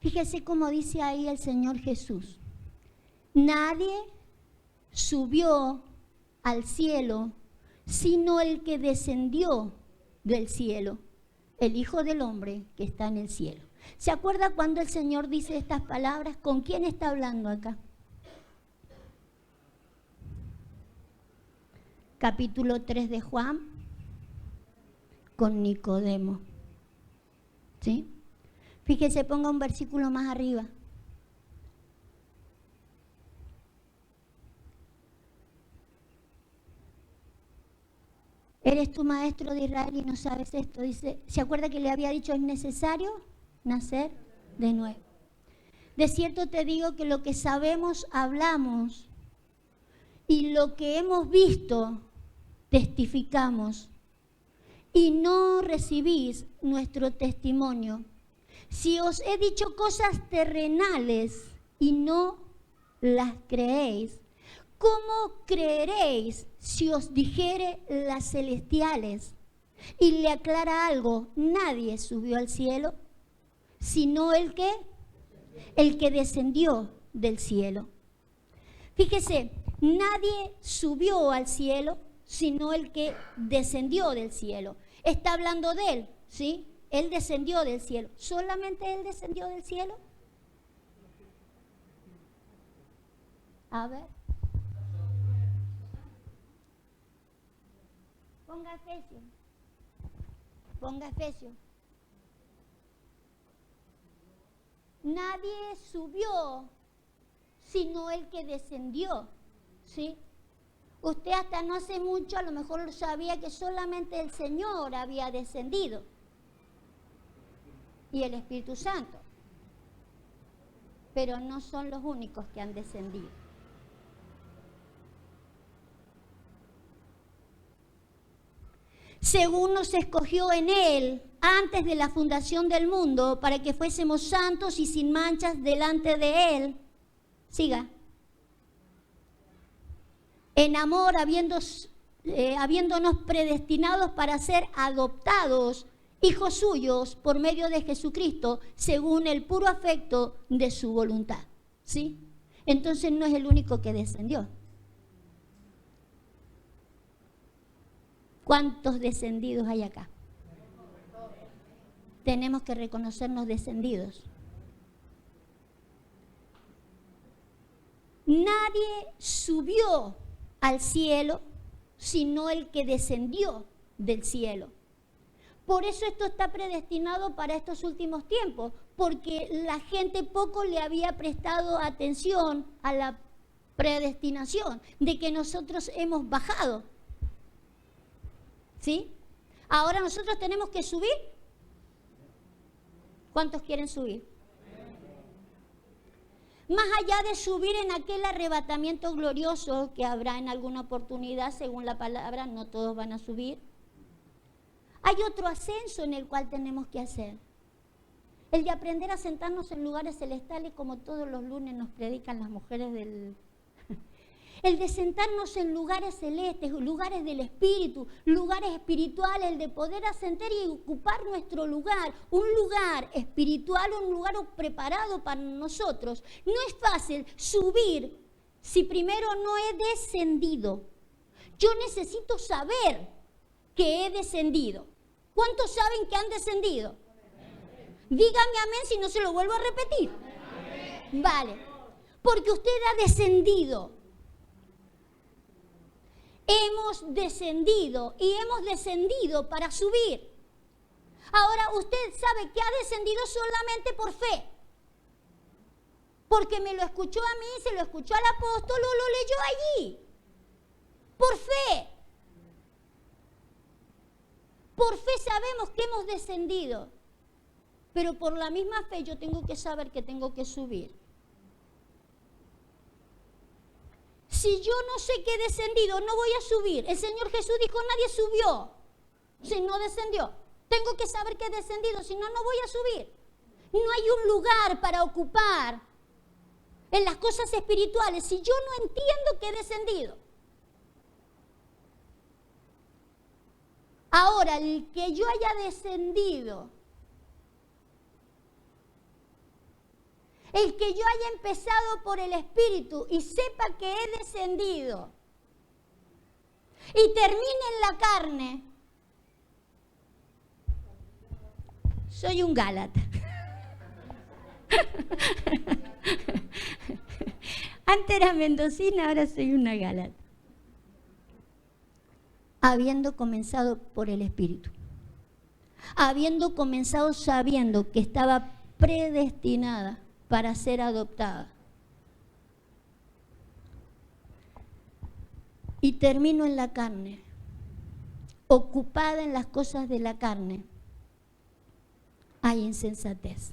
Fíjese cómo dice ahí el Señor Jesús. Nadie subió al cielo, sino el que descendió del cielo, el Hijo del Hombre que está en el cielo. ¿Se acuerda cuando el Señor dice estas palabras? ¿Con quién está hablando acá? Capítulo 3 de Juan, con Nicodemo. ¿Sí? Fíjese, ponga un versículo más arriba. Eres tu maestro de Israel y no sabes esto. Dice, ¿se acuerda que le había dicho es necesario nacer de nuevo? De cierto te digo que lo que sabemos hablamos y lo que hemos visto testificamos y no recibís nuestro testimonio. Si os he dicho cosas terrenales y no las creéis, ¿cómo creeréis si os dijere las celestiales? Y le aclara algo, nadie subió al cielo, sino el que descendió del cielo. Fíjese, nadie subió al cielo, sino el que descendió del cielo. Está hablando de él, ¿sí? Él descendió del cielo. ¿Solamente él descendió del cielo? A ver. Ponga Efesios. Ponga Efesios. Nadie subió, sino el que descendió, ¿sí? Usted hasta no hace mucho a lo mejor sabía que solamente el Señor había descendido y el Espíritu Santo, pero no son los únicos que han descendido. Según nos escogió en Él antes de la fundación del mundo, para que fuésemos santos y sin manchas delante de Él. Siga. En amor, habiéndonos predestinados para ser adoptados, hijos suyos, por medio de Jesucristo, según el puro afecto de su voluntad. ¿Sí? Entonces no es el único que descendió. ¿Cuántos descendidos hay acá? Tenemos que reconocernos descendidos. Nadie subió al cielo, sino el que descendió del cielo. Por eso esto está predestinado para estos últimos tiempos, porque la gente poco le había prestado atención a la predestinación de que nosotros hemos bajado. ¿Sí? Ahora nosotros tenemos que subir. ¿Cuántos quieren subir? Más allá de subir en aquel arrebatamiento glorioso que habrá en alguna oportunidad, según la palabra, no todos van a subir. Hay otro ascenso en el cual tenemos que hacer. El de aprender a sentarnos en lugares celestiales, como todos los lunes nos predican las mujeres del... El de sentarnos en lugares celestes, lugares del espíritu, lugares espirituales, el de poder ascender y ocupar nuestro lugar, un lugar espiritual, un lugar preparado para nosotros. No es fácil subir si primero no he descendido. Yo necesito saber que he descendido. ¿Cuántos saben que han descendido? Dígame amén si no se lo vuelvo a repetir. Vale, porque usted ha descendido. Hemos descendido y hemos descendido para subir. Ahora usted sabe que ha descendido solamente por fe. Porque me lo escuchó a mí, se lo escuchó al apóstol o lo leyó allí. Por fe. Por fe sabemos que hemos descendido. Pero por la misma fe yo tengo que saber que tengo que subir. Si yo no sé que he descendido, no voy a subir. El Señor Jesús dijo, nadie subió si no descendió. Tengo que saber que he descendido, si no, no voy a subir. No hay un lugar para ocupar en las cosas espirituales si yo no entiendo que he descendido. Ahora, el que yo haya descendido, el que yo haya empezado por el Espíritu y sepa que he descendido y termine en la carne, soy un Gálata. Antes era mendocina, ahora soy una Gálata. Habiendo comenzado por el Espíritu, habiendo comenzado sabiendo que estaba predestinada para ser adoptada. Y termino en la carne, ocupada en las cosas de la carne. Hay insensatez.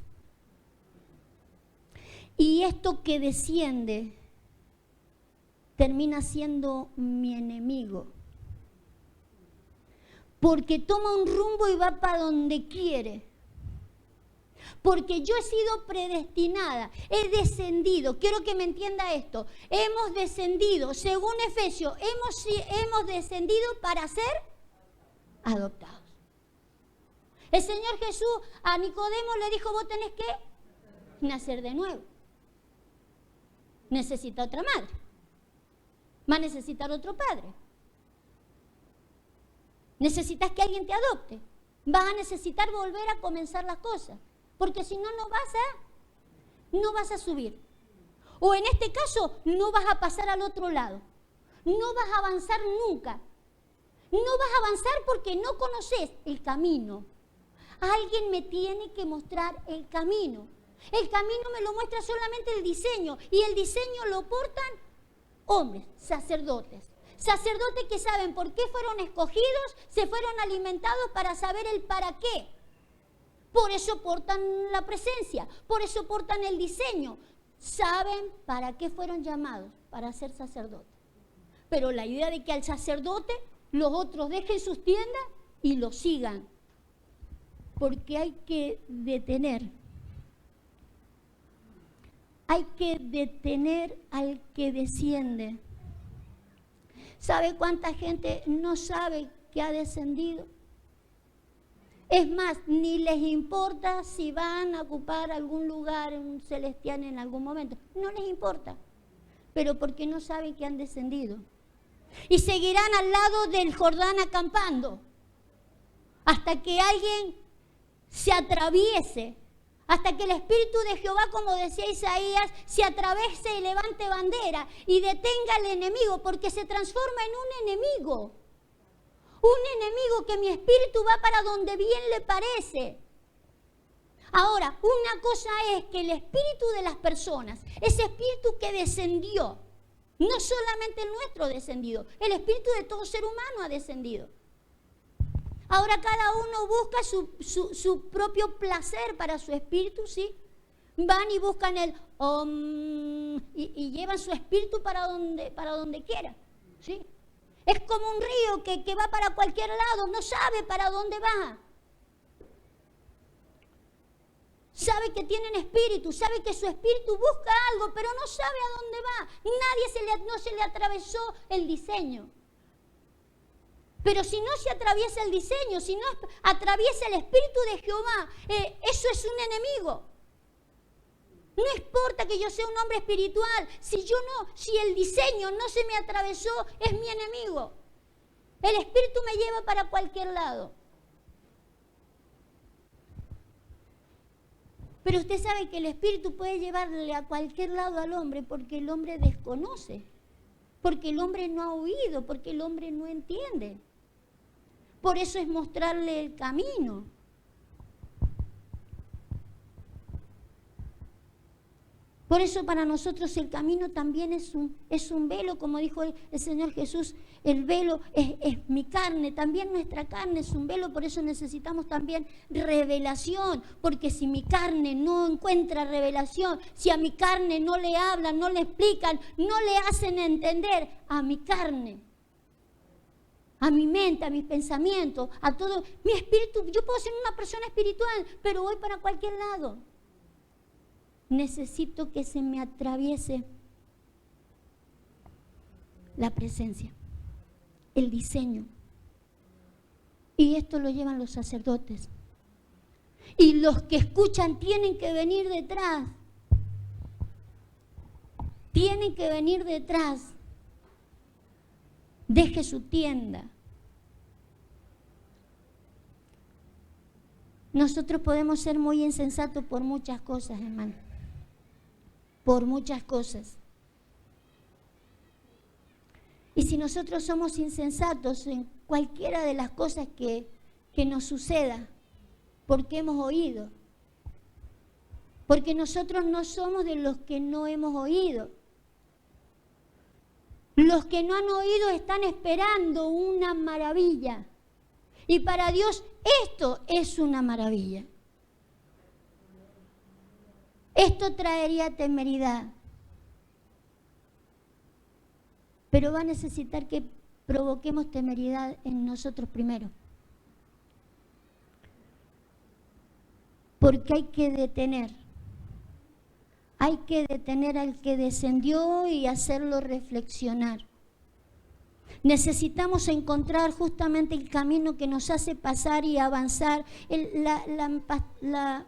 Y esto que desciende termina siendo mi enemigo. Porque toma un rumbo y va para donde quiere. Porque yo he sido predestinada, he descendido. Quiero que me entienda esto. Hemos descendido, según Efesios, hemos descendido para ser adoptados. El Señor Jesús a Nicodemo le dijo, vos tenés que nacer de nuevo. Necesita otra madre. Va a necesitar otro padre. Necesitas que alguien te adopte. Vas a necesitar volver a comenzar las cosas, porque si no, no vas a subir. O en este caso, no vas a pasar al otro lado. No vas a avanzar nunca. No vas a avanzar porque no conoces el camino. Alguien me tiene que mostrar el camino. El camino me lo muestra solamente el diseño, y el diseño lo portan hombres, sacerdotes. Sacerdotes que saben por qué fueron escogidos, se fueron alimentados para saber el para qué. Por eso portan la presencia, por eso portan el diseño. Saben para qué fueron llamados, para ser sacerdotes. Pero la idea de que al sacerdote los otros dejen sus tiendas y lo sigan. Porque hay que detener al que desciende. ¿Sabe cuánta gente no sabe que ha descendido? Es más, ni les importa si van a ocupar algún lugar celestial en algún momento. No les importa, pero porque no saben que han descendido. Y seguirán al lado del Jordán acampando hasta que alguien se atraviese, hasta que el Espíritu de Jehová, como decía Isaías, se atraviese y levante bandera y detenga al enemigo, porque se transforma en un enemigo. Un enemigo que mi espíritu va para donde bien le parece. Ahora, una cosa es que el espíritu de las personas, ese espíritu que descendió, no solamente el nuestro descendido, el espíritu de todo ser humano ha descendido. Ahora cada uno busca su propio placer para su espíritu, ¿sí? Van y buscan el y llevan su espíritu para donde quiera, ¿sí? Es como un río que va para cualquier lado, no sabe para dónde va. Sabe que tienen espíritu, sabe que su espíritu busca algo, pero no sabe a dónde va. No se le atravesó el diseño. Pero si no se atraviesa el diseño, si no atraviesa el Espíritu de Jehová, eso es un enemigo. No importa que yo sea un hombre espiritual, si el diseño no se me atravesó, es mi enemigo. El Espíritu me lleva para cualquier lado. Pero usted sabe que el Espíritu puede llevarle a cualquier lado al hombre porque el hombre desconoce, porque el hombre no ha oído, porque el hombre no entiende. Por eso es mostrarle el camino. Por eso para nosotros el camino también es un velo, como dijo el Señor Jesús, el velo es mi carne, también nuestra carne es un velo, por eso necesitamos también revelación, porque si mi carne no encuentra revelación, si a mi carne no le hablan, no le explican, no le hacen entender a mi carne, a mi mente, a mis pensamientos, a todo, mi espíritu, yo puedo ser una persona espiritual, pero voy para cualquier lado. Necesito que se me atraviese la presencia, el diseño. Y esto lo llevan los sacerdotes. Y los que escuchan tienen que venir detrás. Tienen que venir detrás. Deje su tienda. Nosotros podemos ser muy insensatos por muchas cosas, hermano. Por muchas cosas. Y si nosotros somos insensatos en cualquiera de las cosas que nos suceda, porque hemos oído, porque nosotros no somos de los que no hemos oído. Los que no han oído están esperando una maravilla. Y para Dios esto es una maravilla. Esto traería temeridad. Pero va a necesitar que provoquemos temeridad en nosotros primero. Porque hay que detener. Hay que detener al que descendió y hacerlo reflexionar. Necesitamos encontrar justamente el camino que nos hace pasar y avanzar.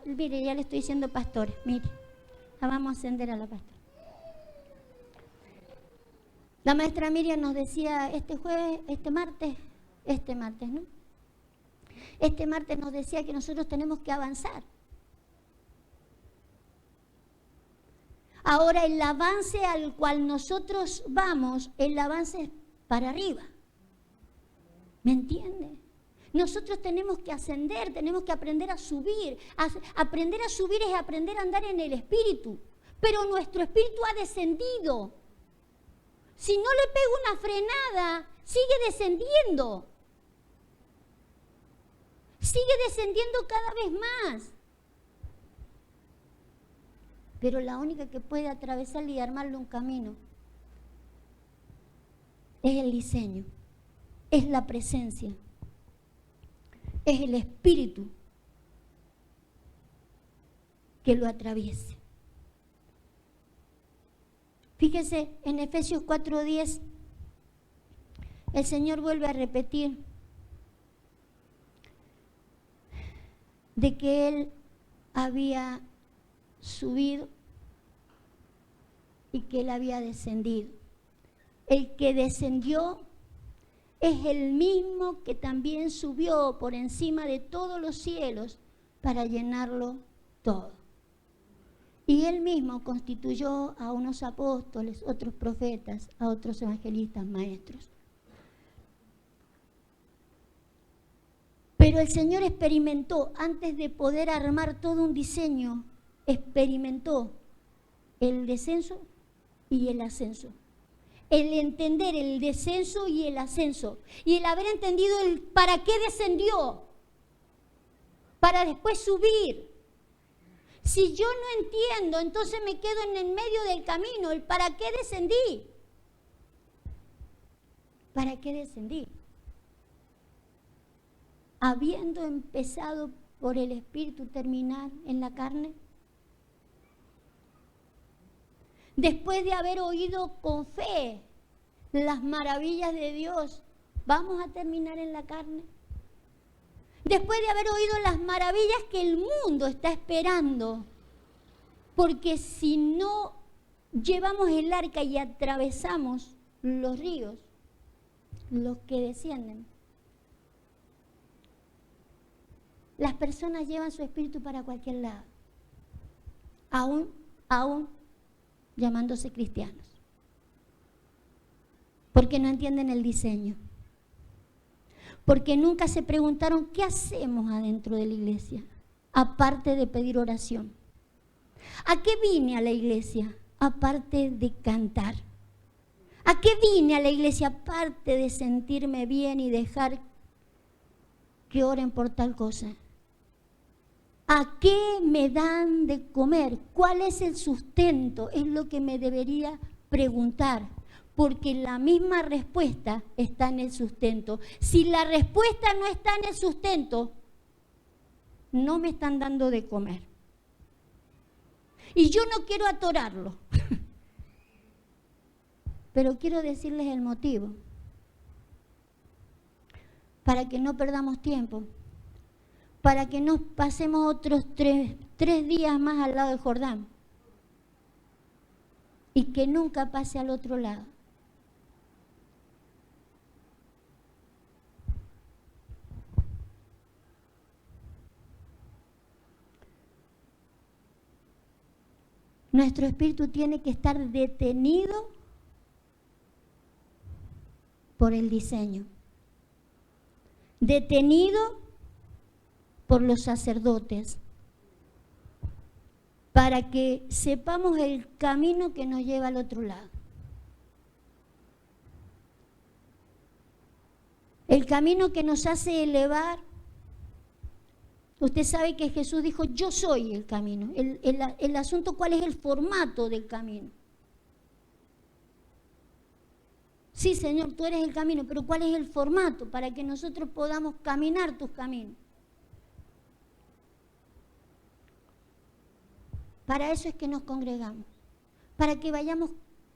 Mire, ya le estoy diciendo pastores, mire, la vamos a ascender a la pastora. La maestra Miriam nos decía este martes, ¿no? este martes nos decía que nosotros tenemos que avanzar. Ahora, el avance al cual nosotros vamos, el avance es para arriba. ¿Me entiende? Nosotros tenemos que ascender, tenemos que aprender a subir. Aprender a subir es aprender a andar en el espíritu. Pero nuestro espíritu ha descendido. Si no le pego una frenada, sigue descendiendo. Sigue descendiendo cada vez más. Pero la única que puede atravesarle y armarle un camino es el diseño, es la presencia, es el espíritu que lo atraviese. Fíjese, en Efesios 4:10, el Señor vuelve a repetir de que Él había subido y que Él había descendido. El que descendió es el mismo que también subió por encima de todos los cielos para llenarlo todo. Y Él mismo constituyó a unos apóstoles, otros profetas, a otros evangelistas, maestros. Pero el Señor experimentó, antes de poder armar todo un diseño, experimentó el descenso y el ascenso. El entender el descenso y el ascenso. Y el haber entendido el para qué descendió. Para después subir. Si yo no entiendo, entonces me quedo en el medio del camino. El para qué descendí. ¿Para qué descendí? Habiendo empezado por el Espíritu, terminar en la carne. Después de haber oído con fe las maravillas de Dios, ¿vamos a terminar en la carne? Después de haber oído las maravillas que el mundo está esperando, porque si no llevamos el arca y atravesamos los ríos, los que descienden, las personas llevan su espíritu para cualquier lado, aún llamándose cristianos, porque no entienden el diseño, porque nunca se preguntaron qué hacemos adentro de la iglesia, aparte de pedir oración. ¿A qué vine a la iglesia? Aparte de cantar. ¿A qué vine a la iglesia? Aparte de sentirme bien y dejar que oren por tal cosa. ¿A qué me dan de comer? ¿Cuál es el sustento? Es lo que me debería preguntar, porque la misma respuesta está en el sustento. Si la respuesta no está en el sustento, no me están dando de comer. Y yo no quiero atorarlo, pero quiero decirles el motivo, para que no perdamos tiempo. Para que no pasemos otros tres días más al lado del Jordán y que nunca pase al otro lado. Nuestro espíritu tiene que estar detenido por el diseño, detenido por los sacerdotes, para que sepamos el camino que nos lleva al otro lado. El camino que nos hace elevar. Usted sabe que Jesús dijo, yo soy el camino. El asunto, ¿cuál es el formato del camino? Sí, Señor, tú eres el camino, pero ¿cuál es el formato para que nosotros podamos caminar tus caminos? Para eso es que nos congregamos, para que vayamos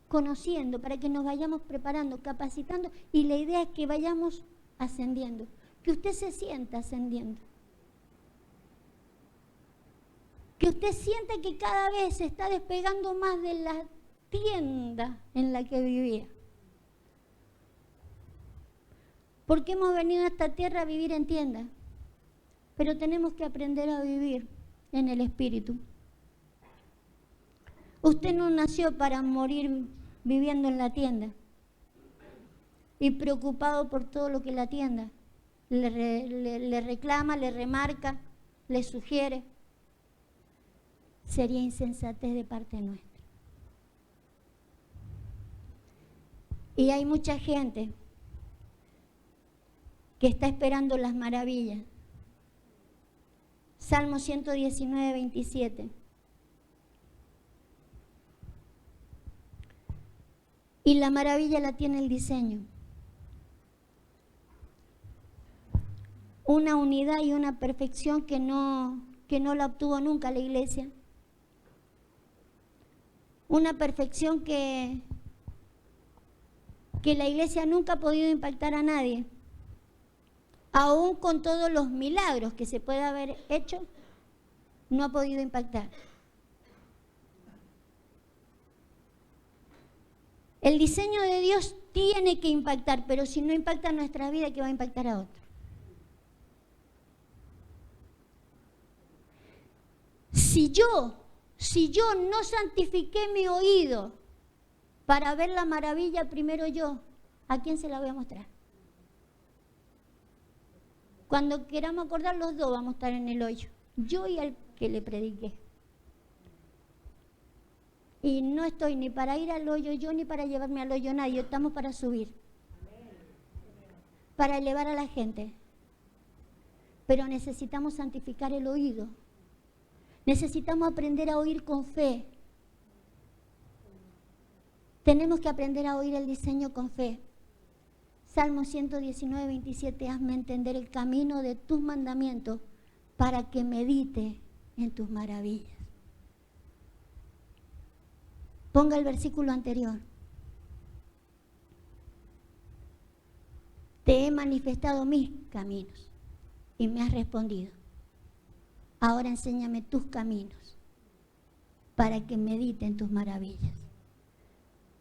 conociendo, para que nos vayamos preparando, capacitando, y la idea es que vayamos ascendiendo, que usted se sienta ascendiendo, que usted sienta que cada vez se está despegando más de la tienda en la que vivía. ¿Por qué hemos venido a esta tierra a vivir en tienda? Pero tenemos que aprender a vivir en el Espíritu. Usted no nació para morir viviendo en la tienda y preocupado por todo lo que la tienda le reclama, le remarca, le sugiere. Sería insensatez de parte nuestra. Y hay mucha gente que está esperando las maravillas. Salmo 119, 27. Y la maravilla la tiene el diseño. Una unidad y una perfección que no la obtuvo nunca la iglesia. Una perfección que la iglesia nunca ha podido impactar a nadie. Aún con todos los milagros que se puede haber hecho, no ha podido impactar. El diseño de Dios tiene que impactar, pero si no impacta en nuestra vida, ¿qué va a impactar a otro? Si yo no santifiqué mi oído para ver la maravilla primero yo, ¿a quién se la voy a mostrar? Cuando queramos acordar, los dos vamos a estar en el hoyo, yo y el que le prediqué. Y no estoy ni para ir al hoyo yo, ni para llevarme al hoyo nadie, estamos para subir, para elevar a la gente. Pero necesitamos santificar el oído, necesitamos aprender a oír con fe. Tenemos que aprender a oír el diseño con fe. Salmo 119, 27, hazme entender el camino de tus mandamientos para que medite en tus maravillas. Ponga el versículo anterior. Te he manifestado mis caminos y me has respondido. Ahora enséñame tus caminos para que medite en tus maravillas.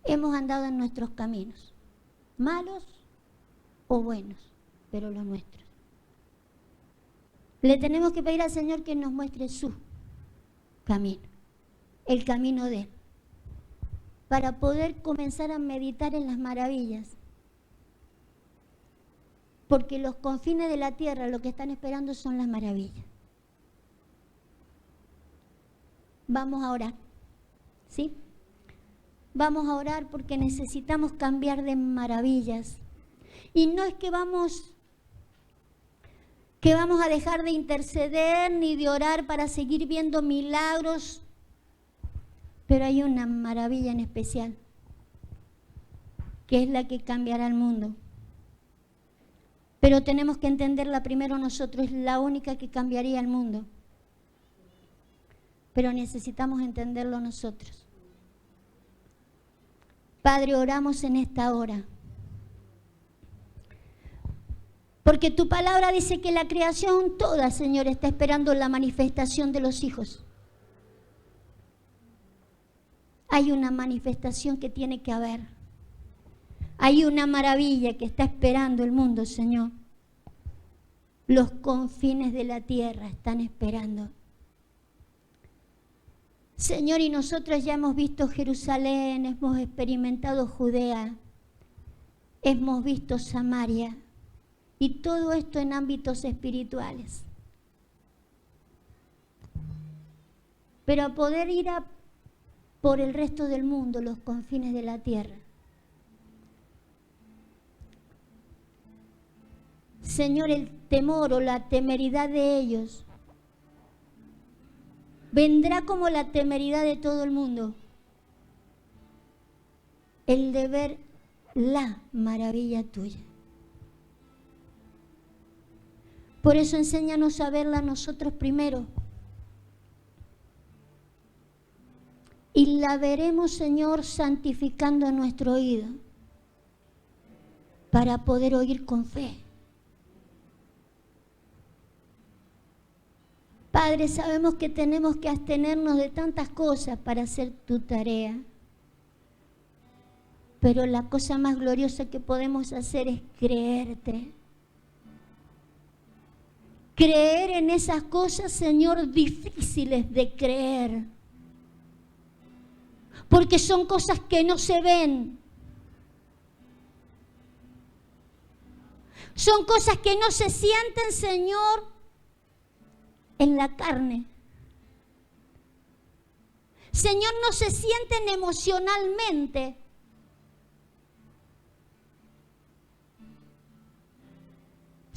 Hemos andado en nuestros caminos, malos o buenos, pero los nuestros. Le tenemos que pedir al Señor que nos muestre su camino, el camino de Él, para poder comenzar a meditar en las maravillas. Porque los confines de la tierra lo que están esperando son las maravillas. Vamos a orar, ¿sí? Vamos a orar porque necesitamos cambiar de maravillas. Y no es que vamos a dejar de interceder ni de orar para seguir viendo milagros, pero hay una maravilla en especial, que es la que cambiará el mundo. Pero tenemos que entenderla primero nosotros, es la única que cambiaría el mundo. Pero necesitamos entenderlo nosotros. Padre, oramos en esta hora. Porque tu palabra dice que la creación toda, Señor, está esperando la manifestación de los hijos. Hay una manifestación que tiene que haber. Hay una maravilla que está esperando el mundo, Señor. Los confines de la tierra están esperando. Señor, y nosotros ya hemos visto Jerusalén, hemos experimentado Judea, hemos visto Samaria, y todo esto en ámbitos espirituales. Pero a poder ir por el resto del mundo, los confines de la tierra. Señor, el temor o la temeridad de ellos vendrá como la temeridad de todo el mundo. El de ver la maravilla tuya. Por eso enséñanos a verla nosotros primero. Y la veremos, Señor, santificando nuestro oído para poder oír con fe. Padre, sabemos que tenemos que abstenernos de tantas cosas para hacer tu tarea. Pero la cosa más gloriosa que podemos hacer es creerte. creer en esas cosas, Señor, difíciles de creer. Porque son cosas que no se ven. Son cosas que no se sienten, Señor, en la carne. Señor, no se sienten emocionalmente.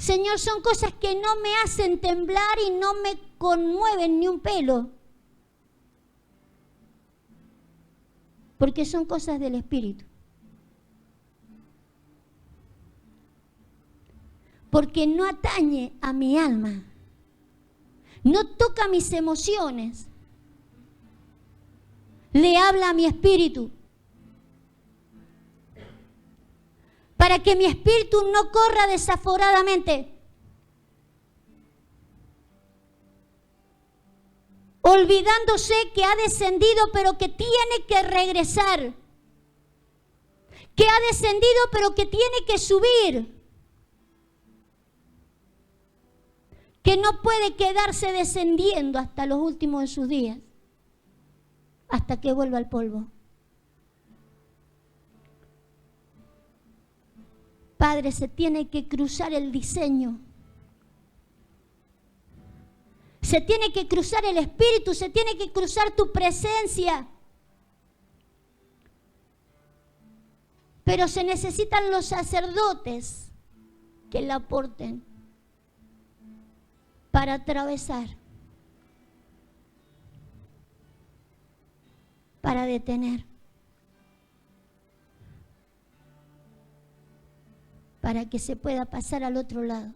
Señor, son cosas que no me hacen temblar y no me conmueven ni un pelo. Porque son cosas del Espíritu. Porque no atañe a mi alma. No toca mis emociones. Le habla a mi espíritu. Para que mi espíritu no corra desaforadamente. Olvidándose que ha descendido pero que tiene que regresar. Que ha descendido pero que tiene que subir. Que no puede quedarse descendiendo hasta los últimos de sus días. Hasta que vuelva al polvo. Padre, se tiene que cruzar el diseño. Se tiene que cruzar el Espíritu, se tiene que cruzar tu presencia. Pero se necesitan los sacerdotes que la aporten para atravesar, para detener, para que se pueda pasar al otro lado.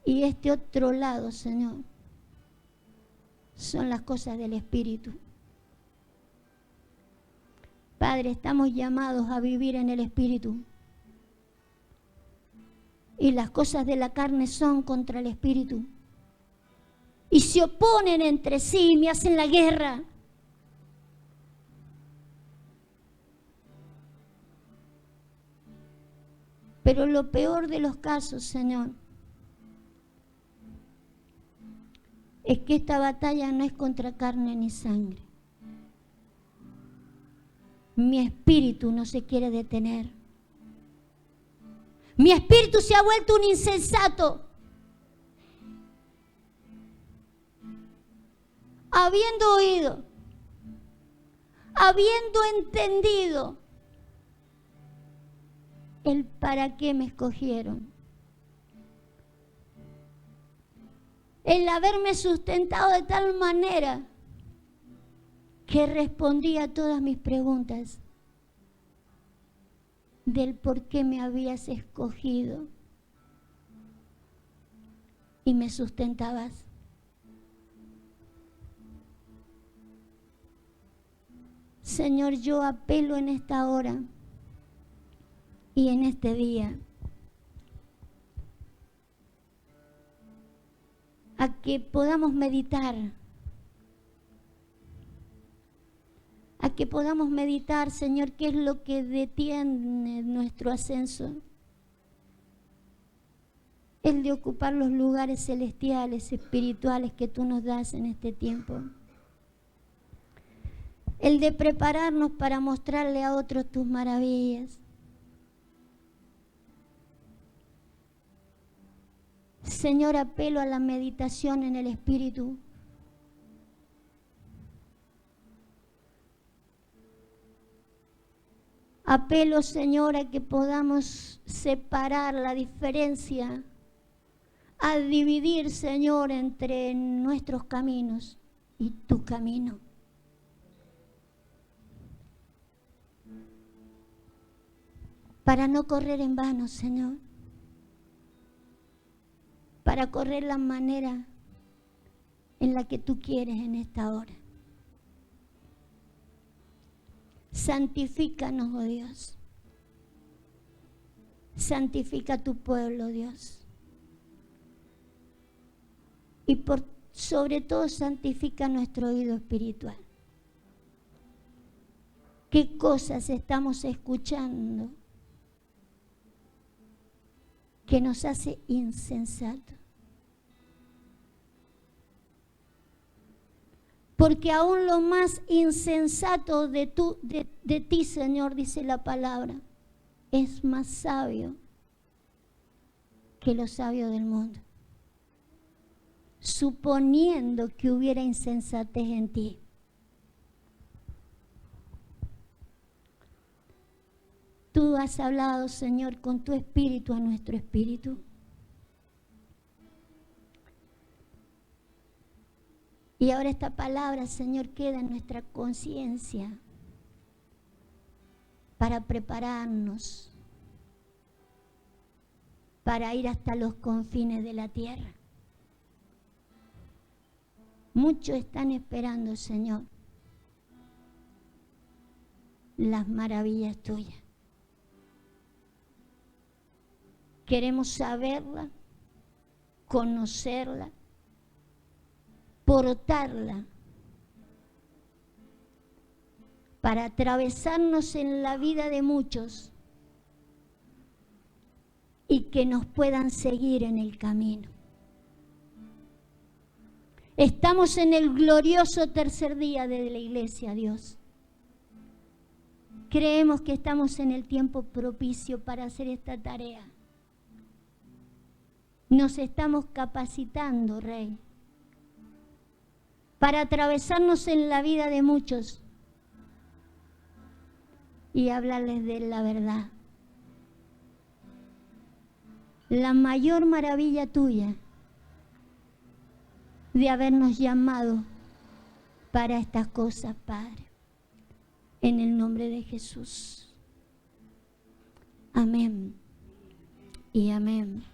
Y este otro lado, Señor, son las cosas del Espíritu. Padre, estamos llamados a vivir en el Espíritu. Y las cosas de la carne son contra el Espíritu. Y se oponen entre sí, me hacen la guerra. Pero lo peor de los casos, Señor, es que esta batalla no es contra carne ni sangre. Mi espíritu no se quiere detener. Mi espíritu se ha vuelto un insensato. Habiendo oído, habiendo entendido el para qué me escogieron, el haberme sustentado de tal manera que respondía a todas mis preguntas del por qué me habías escogido y me sustentabas. Señor, yo apelo en esta hora y en este día a que podamos meditar, Señor, qué es lo que detiene nuestro ascenso. El de ocupar los lugares celestiales, espirituales que tú nos das en este tiempo. El de prepararnos para mostrarle a otros tus maravillas. Señor, apelo a la meditación en el Espíritu. Apelo, Señor, a que podamos separar la diferencia, a dividir, Señor, entre nuestros caminos y tu camino. Para no correr en vano, Señor. Para correr la manera en la que tú quieres en esta hora. Santifícanos, oh Dios. Santifica a tu pueblo, Dios. Y por sobre todo santifica nuestro oído espiritual. ¿Qué cosas estamos escuchando que nos hace insensatos. Porque aún lo más insensato de ti, Señor, dice la palabra, es más sabio que los sabios del mundo. Suponiendo que hubiera insensatez en ti. Tú has hablado, Señor, con tu espíritu a nuestro espíritu. Y ahora esta palabra, Señor, queda en nuestra conciencia para prepararnos para ir hasta los confines de la tierra. Muchos están esperando, Señor, las maravillas tuyas. Queremos saberla, conocerla, portarla, para atravesarnos en la vida de muchos y que nos puedan seguir en el camino. Estamos en el glorioso tercer día de la iglesia, Dios. Creemos que estamos en el tiempo propicio para hacer esta tarea. Nos estamos capacitando, Rey, para atravesarnos en la vida de muchos y hablarles de la verdad. La mayor maravilla tuya de habernos llamado para estas cosas, Padre, en el nombre de Jesús. Amén y amén.